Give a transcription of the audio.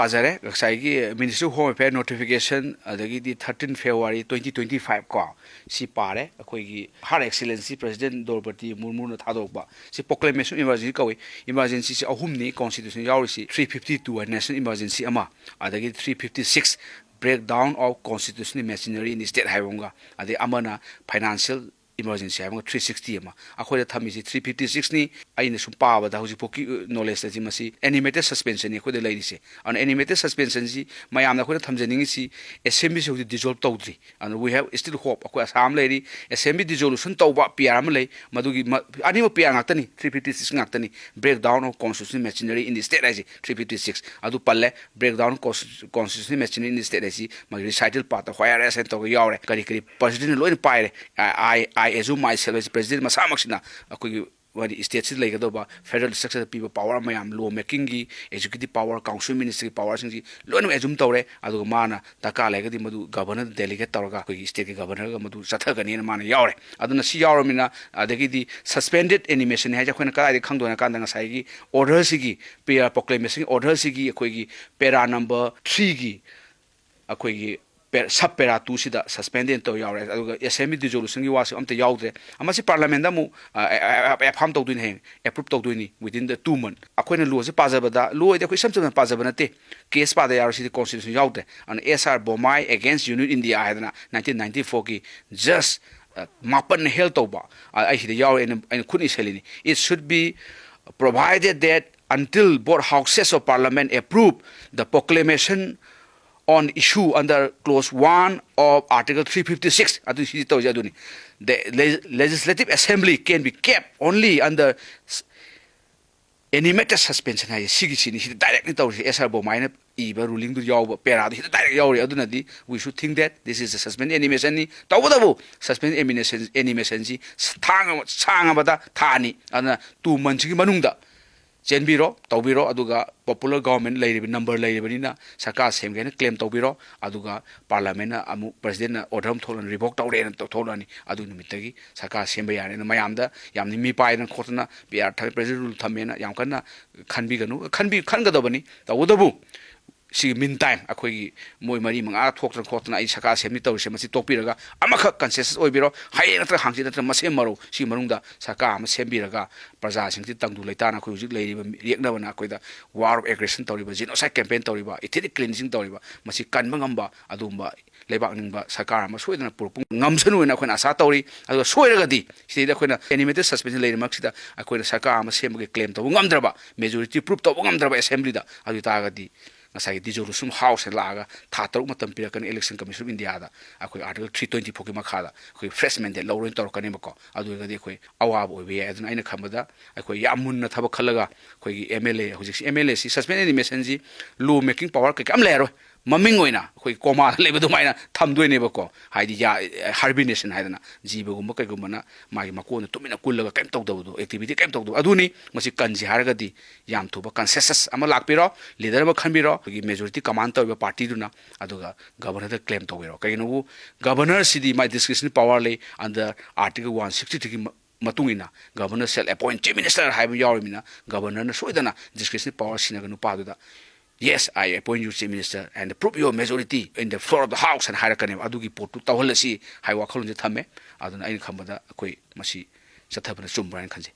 Azare, Saigi, Ministry of Home Affairs notification, the 13 February 2025 ko, si pare, ako'y Her Excellency President Dorpati Murmur Thadokba, si proclamation emergency kawi, emergency si ahumni constitution yaurisi 352 national emergency ama, adagi 356 breakdown of constitutional machinery in the state haibonga, adi amana financial emergency haibonga 360 ama, ako'y thamisi 356 ni aina sumpa bada huji poki knowledge la masi animated suspension ni ako'y lai se, an animated suspension si mayam na ako'y thamjani si assembly se dissolve tawdri, and we have still hope ako'y Assam lady assembly dissolution tawba PR ma lay madugi ani mo PR ngakta ni 356 ngakta ni breakdown of constitutional machinery in the state ai 356 adu palle breakdown constitutional machinery in the state ai ma recital part of where as to yaure kari president loin paire I assume myself as president masamaksina ako'y wadi state si like do ba federal structure people power mayam law making gi executive power council ministry power sing lo no assume tawre adu mana taka like di madu governor delegate tawga ko state governor ga madu satha gani na mana yaure aduna si yaure mina adagi di suspended animation ha ja khona ka di khangdo na kan nga sai gi order si gi proclamation order si gi ko gi para number 3 gi akoi gi sub para 2 sida suspended to yaure aduga assembly dissolution gi wasi amta yaudre amasi parliament da mu fam to duin he approve to duini within the 2 months akoina law se pajabada law ide ko sam sam pajabana te case pa da yaure si constitution yaudre and SR Bomai against Union India hadana 1994 ki just mapan held to ba I hid yaure in kuni selini it should be provided that until both houses of parliament approve the proclamation on issue under clause 1 of article 356 the legislative assembly can be kept only under animated suspension hay sigi directly to SR Bomai iba ruling do yaw pera direct yaw aduna di we should think that this is a suspend animation ni tawdabu suspend animation ji thang bada thani ana 2 months gi manungda Jenbiro, Taubiro, Aduga, popular government lady number lady Benina, Saka same claim Taubiro, Aduga, Parliament, Amu, President, Odom Tolan, revoked out and Tolani, Adunumitagi, Saka Sembayan, and Mayamda, Yamni Pai and Kotana, Pia President Tamena, Yamkana, can be Kangadobani, the Wodabu. Si meantime ako'y moy mari mga thok na ay saka semni taw siya masi topiraga amaka consensus oibiro hay na tra hangsi na tra masem maro si marungda saka ama sembiraga praja singti tangdu leita na ako'y hujik leiriba riekna bana ako'y da war of aggression tawriba genocide campaign tawriba ethnic cleansing tawriba masi kanba ngamba adumba lebak ningba saka ama soidana purpung ngamsanu na ako'y asa tawri adu soiragadi sida ako'y na animated suspension leirima sida ako'y saka ama semge claim taw ngamdraba majority proof taw ngamdraba assembly da adu tagadi ngasai dissolution house laga thataruk matam pirakan election commission of India da akoi article 324 ki makhala akoi fresh mandate lawrin tor kani mako adu ga de akoi awab obe aduna aina khambada akoi yamun na thaba khalaga akoi MLA hujik MLA si suspend animation ji law making power ka kam lero maming oina akoi koma lebadu maina thamdoi ne bako haidi ya harbination haidana jiba gumba kai gumana magi makon tumina kullaga kam tawdawdo activity kam tawdo aduni masi kanji haragadi yam thuba consensus ama lakpiro leader ba khanbiro majority command to party duna aduga governor the claim to wero kaino governor city my discretion power lay under article 163 matungina governor shall appoint chief minister haibu yawmina governor na soidana discretion power sinaga pa da yes I appoint you chief minister and prove your majority in the floor of the house and harakane adugi potu tawhalasi hai wakhalun je thame aduna ain khambada akoi masi chathabana chumbran khanje